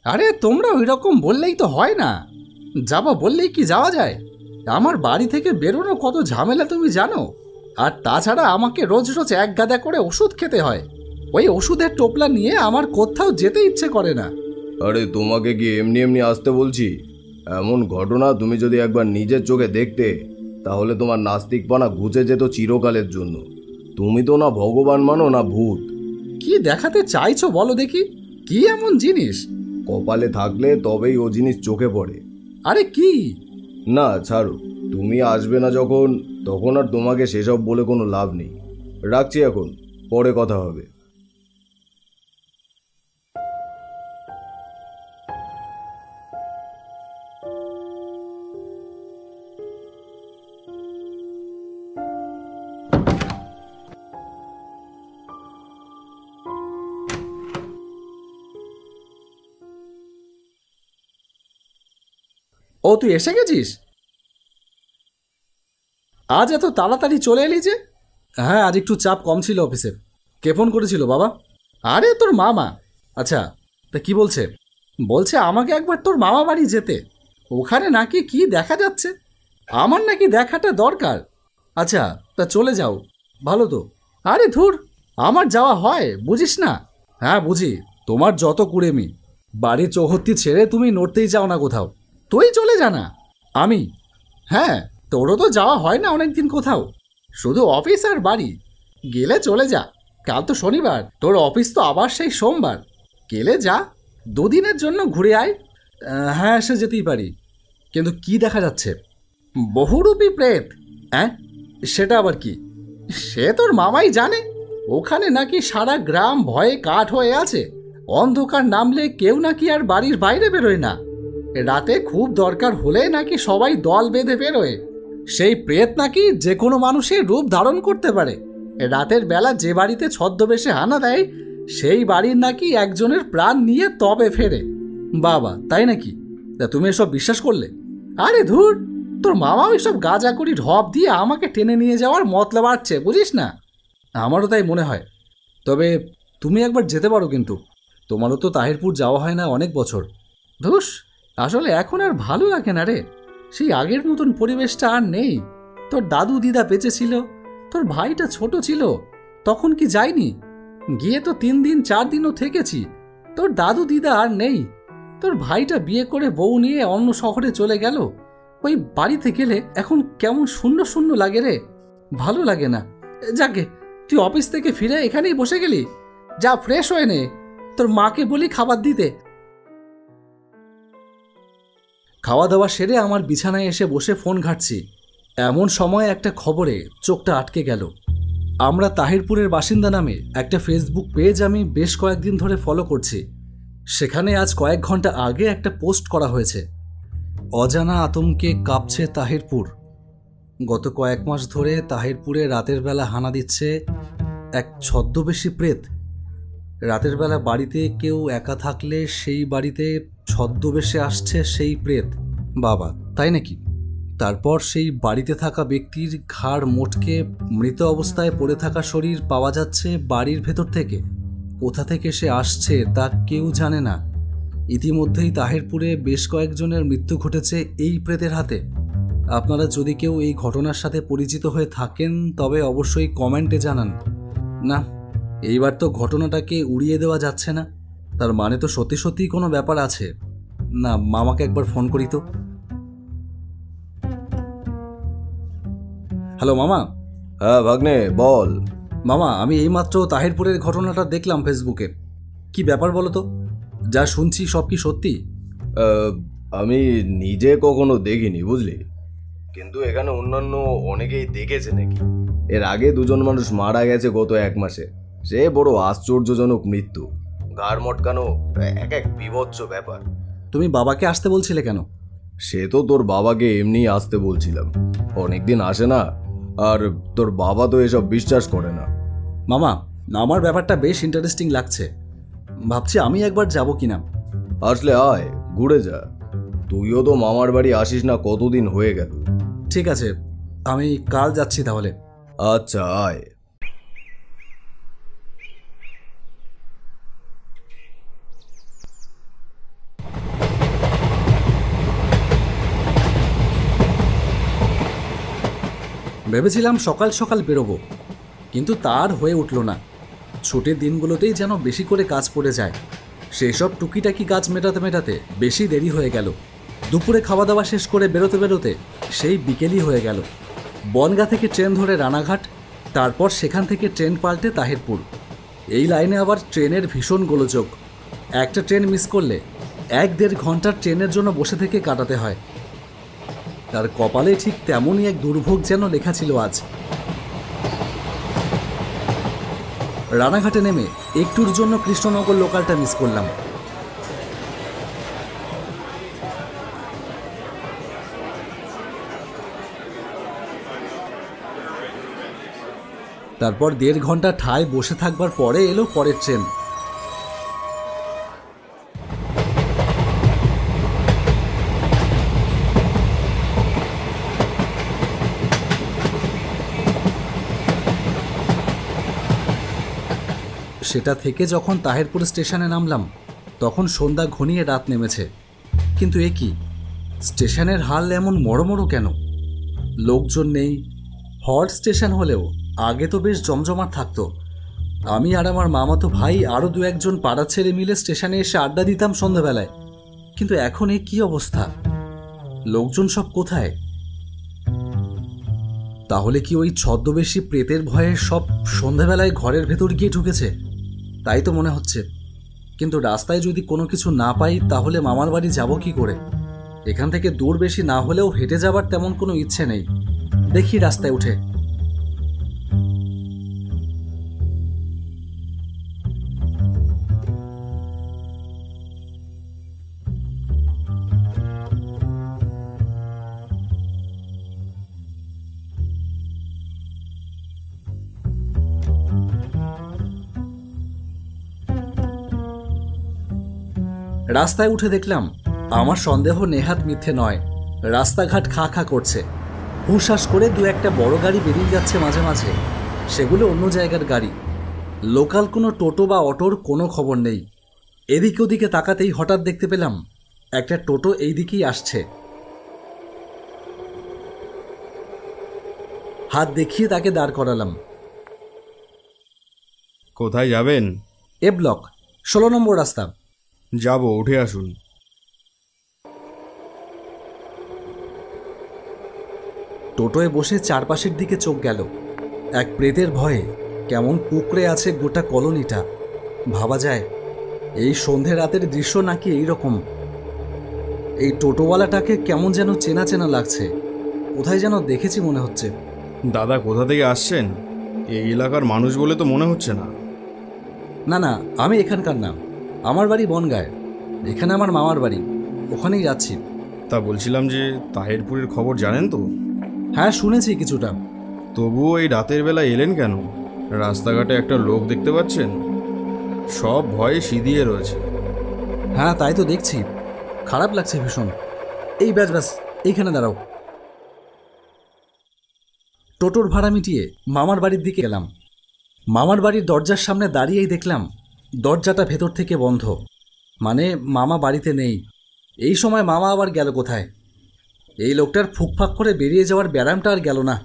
আরে তোমরা ওই রকম বললেই তো হয় না, যাবো বললেই কি যাওয়া যায়? আমার বাড়ি থেকে বেরোনো কত ঝামেলা তুমি জানো। আর তাছাড়া আমাকে রোজ রোজ এক গাদা করে ওষুধ খেতে হয়। ওই ওষুধের টোপলা নিয়ে আমার কোথাও যেতে ইচ্ছে করে না। আরে তোমাকে কি এমনি এমনি আসতে বলছি? এমন ঘটনা তুমি যদি একবার নিজের চোখে দেখতে, তাহলে তোমার নাস্তিকপনা ঘুচে যেত চিরকালের জন্য। তুমি তো না ভগবান মানো না ভূত। কি দেখাতে চাইছো বলো দেখি, কি এমন জিনিস? কপালে থাকলে তবেই ও জিনিস চোখে পড়ে। আরে কি? না ছাড়ো, তুমি আসবে না যখন, তখন আর তোমাকে সেসব বলে কোনো লাভ নেই। রাখছি এখন, পরে কথা হবে। ও তুই এসে গেছিস? আজ এত তাড়াতাড়ি চলে এলি যে? হ্যাঁ, আজ একটু চাপ কম ছিল অফিসে। কে ফোন করেছিল বাবা? আরে তোর মামা। আচ্ছা, তা কি বলছে? বলছে আমাকে একবার তোর মামা বাড়ি যেতে, ওখানে নাকি কি দেখা যাচ্ছে, আমার নাকি দেখাটা দরকার। আচ্ছা, তা চলে যাও, ভালো তো। আরে ধুর, আমার যাওয়া হয় বুঝিস না? হ্যাঁ বুঝি, তোমার যত কুড়েমি, বাড়ির চৌহদ্দি ছেড়ে তুমি নড়তেই যাও না কোথাও। তুই চলে যা না। আমি? হ্যাঁ, তোরও তো যাওয়া হয় না অনেকদিন কোথাও, শুধু অফিস আর বাড়ি। গেলে চলে যা, কাল তো শনিবার, তোর অফিস তো আবার সেই সোমবার। গেলে যা, দুদিনের জন্য ঘুরে আয়। হ্যাঁ, এসে যেতেই পারি, কিন্তু কি দেখা যাচ্ছে? বহুরূপী প্রেত। হ্যাঁ, সেটা আবার কি? সে তোর মামাই জানে। ওখানে নাকি সারা গ্রাম ভয়ে কাঠ হয়ে আছে। অন্ধকার নামলে কেউ নাকি আর বাড়ির বাইরে বেরোয় না। রাতে খুব দরকার হলে নাকি সবাই দল বেঁধে বেরোয়। সেই প্রেত নাকি যে কোনো মানুষের রূপ ধারণ করতে পারে। রাতের বেলা যে বাড়িতে ছদ্মবেশে হানা দেয়, সেই বাড়ির নাকি একজনের প্রাণ নিয়ে তবে ফেরে। বাবা, তাই নাকি? তা তুমি এসব বিশ্বাস করলে? আরে ধুর, তোর মামা ওই সব গাঁজাকুড়ি ঢপ দিয়ে আমাকে টেনে নিয়ে যাওয়ার মতলব আসছে, বুঝিস না? আমারও তাই মনে হয়। তবে তুমি একবার যেতে পারো, কিন্তু তোমারও তো তাহিরপুর যাওয়া হয় না অনেক বছর। ধুস, আসলে এখন আর ভালো লাগে না রে। সেই আগের মতন পরিবেশটা আর নেই। তোর দাদু দিদা বেঁচে ছিল, তোর ভাইটা ছোট ছিল, তখন কি যাইনি? গিয়ে তো 3 দিন 4 দিনও থেকেছি। তোর দাদু দিদা আর নেই। তোর ভাইটা বিয়ে করে বউ নিয়ে অন্য শহরে চলে গেল। ওই বাড়িতে গেলে এখন কেমন শূন্য শূন্য লাগে রে, ভালো লাগে না। যাকে, তুই অফিস থেকে ফিরে এখানেই বসে গেলি, যা ফ্রেশ হয়ে নে, তোর মাকে বলি খাবার দিতে। খাওয়া দাওয়া সেরে আমার বিছানায় এসে বসে ফোন ঘাঁটছি, এমন সময় একটা খবরে চোখটা আটকে গেল। আমরা তাহিরপুরের বাসিন্দা নামে একটা ফেসবুক পেজ আমি বেশ কয়েকদিন ধরে ফলো করছি। সেখানে আজ কয়েক ঘন্টা আগে একটা পোস্ট করা হয়েছে, অজানা আতঙ্কে কাঁপছে তাহিরপুর। গত কয়েক মাস ধরে তাহিরপুরে রাতের বেলা হানা দিচ্ছে এক ছদ্মবেশী প্রেত। রাতের বেলা বাড়িতে কেউ একা থাকলে সেই বাড়িতে ছদ্মবেশে আসছে সেই প্রেত। বাবা, তাই নাকি? তারপর সেই বাড়িতে থাকা ব্যক্তির ঘাড় মোটকে মৃত অবস্থায় পড়ে থাকা শরীর পাওয়া যাচ্ছে বাড়ির ভেতর থেকে। কোথা থেকে সে আসছে তা কেউ জানে না। ইতিমধ্যেই তাহিরপুরে বেশ কয়েকজনের মৃত্যু ঘটেছে এই প্রেতের হাতে। আপনারা যদি কেউ এই ঘটনার সাথে পরিচিত হয়ে থাকেন তবে অবশ্যই কমেন্টে জানান। না, এইবার তো ঘটনাটাকে উড়িয়ে দেওয়া যাচ্ছে না, তার মানে তো সত্যি সত্যিই কোনো ব্যাপার আছে। না, মামাকে একবার ফোন করি তো। হ্যালো মামা। হ্যাঁ ভাগ্নে, বল। মামা, আমি এইমাত্র তাহিরপুরের ঘটনাটা দেখলাম ফেসবুকে। কি ব্যাপার বলো তো? যা শুনছি সব কি সত্যি? আমি নিজে কখনো দেখিনি বুঝলি, কিন্তু এখানে অন্যান্য অনেকেই দেখেছে নাকি। এর আগে 2জন মানুষ মারা গেছে গত 1 মাসে। সে বড় আশ্চর্যজনক মৃত্যু, ঘাড় মটকানো, এক এক বিভৎস ব্যাপার। তুমি বাবাকে আসতে বলছিলে কেন? সে তো তোর বাবাকে এমনি আসতে বলছিলাম, অনেকদিন আসে না, আর তোর বাবা তো এসব বিশ্বাস করে না। মামা, আমার ব্যাপারটা বেশ ইন্টারেস্টিং লাগছে, ভাবছি আমি একবার যাব কিনা। আসলে আয়, ঘুরে যা। তুইও তো মামার বাড়ি আসিস না কতদিন হয়ে গেল। ঠিক আছে, আমি কাল যাচ্ছি তাহলে। আচ্ছা, আয়। ভেবেছিলাম সকাল সকাল বেরোবো, কিন্তু তার হয়ে উঠল না। ছুটির দিনগুলোতেই যেন বেশি করে কাজ পড়ে যায়। সেই সব টুকিটাকি কাজ মেটাতে মেটাতে বেশি দেরি হয়ে গেল। দুপুরে খাওয়া দাওয়া শেষ করে বেরোতে বেরোতে সেই বিকেলই হয়ে গেল। বনগাঁ থেকে ট্রেন ধরে রানাঘাট, তারপর সেখান থেকে ট্রেন পাল্টে তাহিরপুর। এই লাইনে আবার ট্রেনের ভীষণ গোলযোগ। একটা ট্রেন মিস করলে 1-1.5 ঘন্টা ট্রেনের জন্য বসে থেকে কাটাতে হয়। তার কপালে ঠিক তেমনই এক দুর্ভোগ যেন লেখা ছিল আজ। রানাঘাটে নেমে একটুর জন্য কৃষ্ণনগর লোকালটা মিস করলাম। তারপর 1.5 ঘন্টা ঠায় বসে থাকবার পরে এলো পরের ট্রেন। সেটা থেকে যখন তাহিরপুর স্টেশনে নামলাম তখন সন্ধ্যা ঘনিয়ে রাত নেমেছে। কিন্তু এ কি, স্টেশনের হাল এমন মড়মড় কেন? লোকজন নেই। হল্ট স্টেশন হলেও আগে তো বেশ জমজমাট থাকতো। আমি আর আমার মামাতো ভাই আরও 2-1 জন পাড়ার ছেলে মিলে স্টেশনে এসে আড্ডা দিতাম সন্ধ্যাবেলায়। কিন্তু এখন এ কি অবস্থা? লোকজন সব কোথায়? তাহলে কি ওই ছদ্মবেশী প্রেতের ভয়ে সব সন্ধ্যাবেলায় ঘরের ভেতর গিয়ে ঢুকেছে? তাই তো মনে হচ্ছে। কিন্তু রাস্তায় যদি কোনো কিছু না পাই তাহলে মামার বাড়ি যাব কি করে? এখান থেকে দূর বেশি না হলেও হেঁটে যাবার তেমন কোনো ইচ্ছে নেই। দেখি রাস্তায় উঠে। রাস্তায় উঠে দেখলাম আমার সন্দেহ নেহাত মিথ্যে নয়। রাস্তাঘাট খা খা করছে। হুঁশাস করে 2-1টা বড় গাড়ি বেরিয়ে যাচ্ছে মাঝে মাঝে। সেগুলো অন্য জায়গার গাড়ি। লোকাল কোনো টোটো বা অটোর কোনো খবর নেই। এদিকে ওদিকে তাকাতেই হঠাৎ দেখতে পেলাম একটা টোটো এই দিকেই আসছে। হাত দেখিয়ে তাকে দাঁড় করালাম। কোথায় যাবেন? এ ব্লক 16 নম্বর রাস্তা। যাব, উঠে আসুন। টোটোয় বসে চারপাশের দিকে চোখ গেল। এক প্রেতের ভয়ে কেমন কুকড়ে আছে গোটা কলোনিটা। ভাবা যায় এই সন্ধে রাতের দৃশ্য নাকি এইরকম। এই টোটোওয়ালাটাকে কেমন যেন চেনা চেনা লাগছে। কোথায় যেন দেখেছি মনে হচ্ছে। দাদা কোথা থেকে আসছেন? এই এলাকার মানুষ বলে তো মনে হচ্ছে না। না না, আমি এখানকার না। আমার বাড়ি বনগাঁয়। এখানে আমার মামার বাড়ি, ওখানেই যাচ্ছি। তা বলছিলাম যে তাহিরপুরের খবর জানেন তো? হ্যাঁ, শুনেছি কিছুটা। তবুও এই রাতের বেলা এলেন কেন? রাস্তাঘাটে একটা লোক দেখতে পাচ্ছেন? সব ভয়ে সিদিয়ে রয়েছে। হ্যাঁ, তাই তো দেখছি। খারাপ লাগছে ভীষণ। এই ব্যাস ব্যাস, এইখানে দাঁড়াও। টোটোর ভাড়া মিটিয়ে মামার বাড়ির দিকে গেলাম। মামার বাড়ির দরজার সামনে দাঁড়িয়েই দেখলাম দরজাটা ভেতর থেকে বন্ধ। মানে মামা বাড়িতে নেই। এই সময় মামা আবার গেল কোথায়? এই লোকটার ফুকফাক করে বেরিয়ে যাওয়ার ব্যারামটা আর গেল না।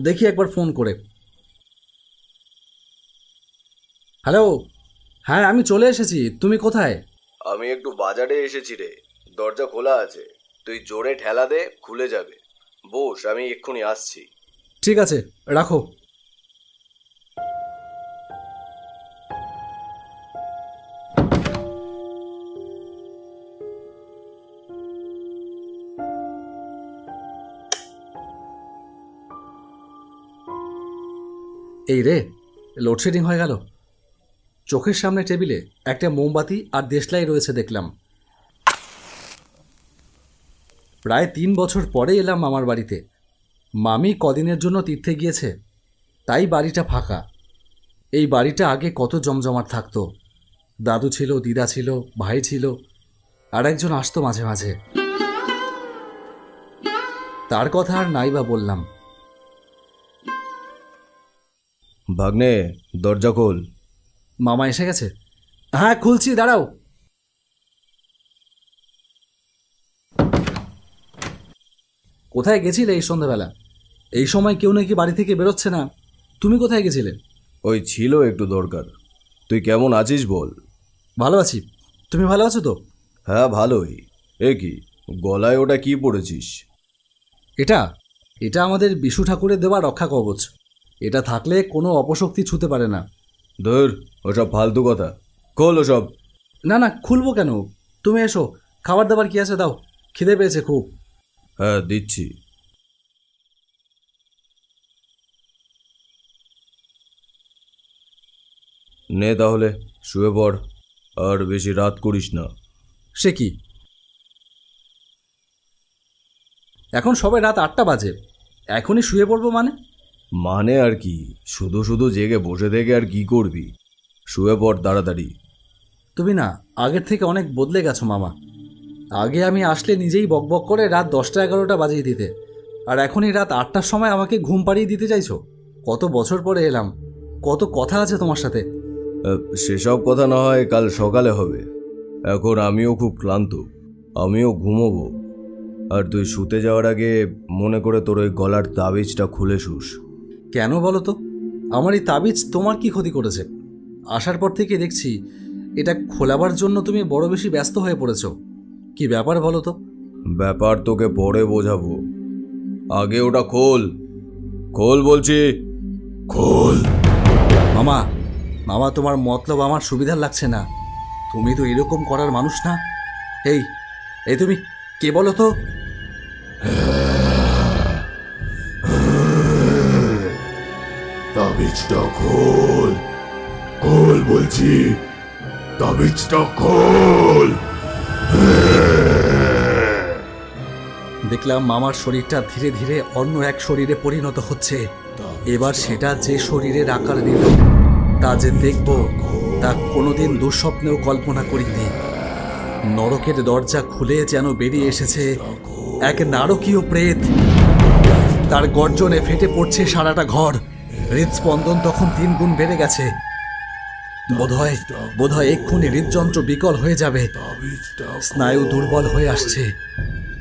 দেখি একবার ফোন করে। হ্যালো, হ্যাঁ আমি চলে এসেছি। তুমি কোথায়? আমি একটু বাজারে এসেছি রে। দরজা খোলা আছে, তুই জোরে ঠেলা দে, খুলে যাবে। বস, আমি এক্ষুনি আসছি। ঠিক আছে, রাখো। এই রে, লোডশেডিং হয়ে গেল। চোখের সামনে টেবিলে একটা মোমবাতি আর দেশলাই রয়েছে দেখলাম। প্রায় 3 বছর পরে এলাম মামার বাড়িতে। মামি কদিনের জন্য তীর্থে গিয়েছে, তাই বাড়িটা ফাঁকা। এই বাড়িটা আগে কত জমজমাট থাকতো। দাদু ছিল, দিদা ছিল, ভাই ছিল, আর একজন আসতো মাঝে মাঝে। তার কথা আর নাই বা বললাম। ভাগ্নে, দরজা খোল। মামা এসে গেছে? হ্যাঁ খুলছি, দাঁড়াও। কোথায় গেছিলে এই সন্ধ্যাবেলা? এই সময় কেউ নাকি বাড়ি থেকে বেরোচ্ছে না। তুমি কোথায় গেছিলে? ওই ছিল একটু দরকার। তুই কেমন আছিস বল? ভালো আছি, তুমি ভালো আছো তো? হ্যাঁ ভালোই। এ কি গলায় ওটা কি পড়েছিস? এটা এটা আমাদের বিশু ঠাকুরের দেওয়া রক্ষা কবচ। এটা থাকলে কোনো অপশক্তি ছুতে পারে না। ধর, ওসব ফালতু কথা, খোল ওসব। না না, খুলবো কেন? তুমি এসো, খাবার দাবার কি আছে দাও, খিদে পেয়েছে খুব। হ্যাঁ দিচ্ছি। নে তাহলে শুয়ে পড়, আর বেশি রাত করিস না। সে কি, এখন সবাই রাত 8টা বাজে, এখনই শুয়ে পড়বো মানে? মানে আর কি, শুধু শুধু জেগে বসে থেকে আর কি করবি? শুয়ে পড় তাড়াতাড়ি। তুমি না আগের থেকে অনেক বদলে গেছো মামা। আগে আমি আসলে নিজেই বকবক করে রাত 10টা-11টা বাজিয়ে দিতে, আর এখনই রাত 8টার সময় আমাকে ঘুম পাড়িয়ে দিতে চাইছো। কত বছর পরে এলাম, কত কথা আছে তোমার সাথে। সেসব কথা না হয় কাল সকালে হবে। এখন আমিও খুব ক্লান্ত, আমিও ঘুমোবো। আর তুই শুতে যাওয়ার আগে মনে করে তোর ওই গলার তাবিজটা খুলে শুস। কেন বলো তো? আমার এই তাবিজ তোমার কি ক্ষতি করেছে? আসার পর থেকে দেখছি এটা খোলাবার জন্য তুমি বড় বেশি ব্যস্ত হয়ে পড়েছ। কি ব্যাপার বলো তো? ব্যাপার তোকে পরে বোঝাবো, আগে ওটা খোল। খোল বলছি, খোল। মামা মামা, তোমার মতলব আমার সুবিধার লাগছে না। তুমি তো এরকম করার মানুষ না। এই এই তুমি কে বলো তো? তাবিজটা খোল, খোল বলছি, তাবিজটা খোল। দেখলাম মামার শরীরটা ধীরে ধীরে অন্য এক শরীরে পরিণত হচ্ছে। এবার সেটা যে শরীরের আকার নিল, তা যে দেখব তা কোনোদিন দুঃস্বপ্নেও কল্পনা করিনি। নরকের দরজা খুলে যেন বেরিয়ে এসেছে এক নারকীয় প্রেত। তার গর্জনে ফেটে পড়ছে সারাটা ঘর। হৃদস্পন্দন তখন 3 গুণ বেড়ে গেছে। বোধহয় এক্ষুনি হৃদযন্ত্র বিকল হয়ে যাবে। স্নায়ু দুর্বল হয়ে আসছে।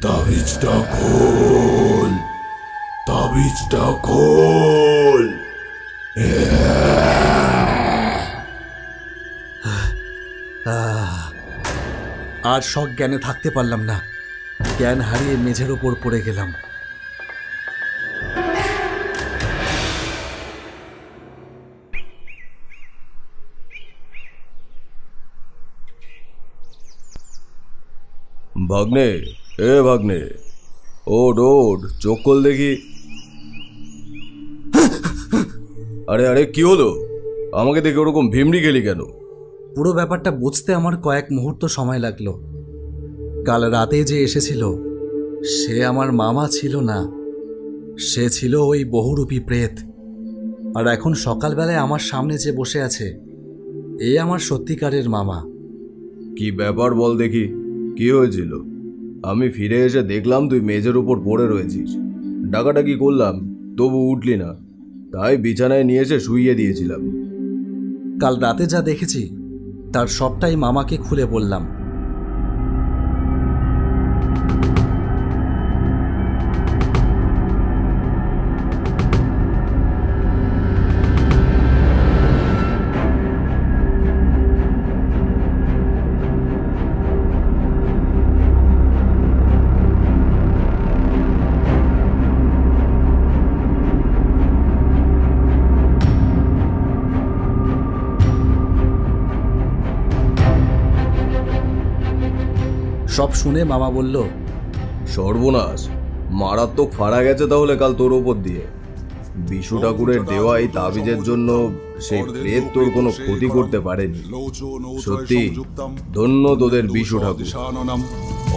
তাবিজটা খোল, তাবিজটা খোল। আর সজ্ঞানে থাকতে পারলাম না। জ্ঞান হারিয়ে মেঝের ওপর পড়ে গেলাম। ভাগ্নে, এ ভাগ্নে, ওড ওড, চোখ খোল দেখি। আরে আরে কি হলো? আমাকে দেখে ওরকম ভিমড়ি গেলি কেন? পুরো ব্যাপারটা বুঝতে আমার কয়েক মুহূর্ত সময় লাগলো। কাল রাতে যে এসেছিল সে আমার মামা ছিল না, সে ছিল ওই বহুরূপী প্রেত। আর এখন সকালবেলায় আমার সামনে যে বসে আছে, এ আমার সত্যিকারের মামা। কি ব্যাপার বল দেখি, কি হয়েছিল? আমি ফিরে এসে দেখলাম তুই মেঝের উপর পড়ে রয়েছিস। ডাকাডাকি করলাম, তবু উঠলি না, তাই বিছানায় নিয়ে এসে শুইয়ে দিয়েছিলাম। কাল রাতে যা দেখেছি তার সবটাই মামাকে খুলে বললাম। সব শুনে মামা বলল, সর্বনাশ, মারাত্মক ফাড়া গেছে তাহলে কাল তোর ওপর দিয়ে। বিশু ঠাকুরের দেওয়া এই তাবিজের জন্য সেই প্রেত তোর কোনো ক্ষতি করতে পারেনি। সত্যি ধন্য তোদের বিশু ঠাকুর।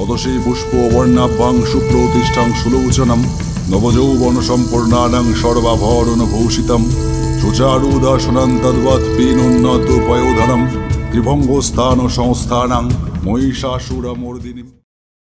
অদশী পুষ্প বর্ণাভ্যাং সুপ্রতিষ্ঠাং সুলোচনম নবযৌবন সম্পূর্ণানাং সর্বাভরণ ভূষিতম সুচারুদাসনং তদ্বৎ পীনোন্নত পয়োধনম ত্রিভঙ্গস্থান সংস্থানাং মহিষাসুরমর্দিনীম।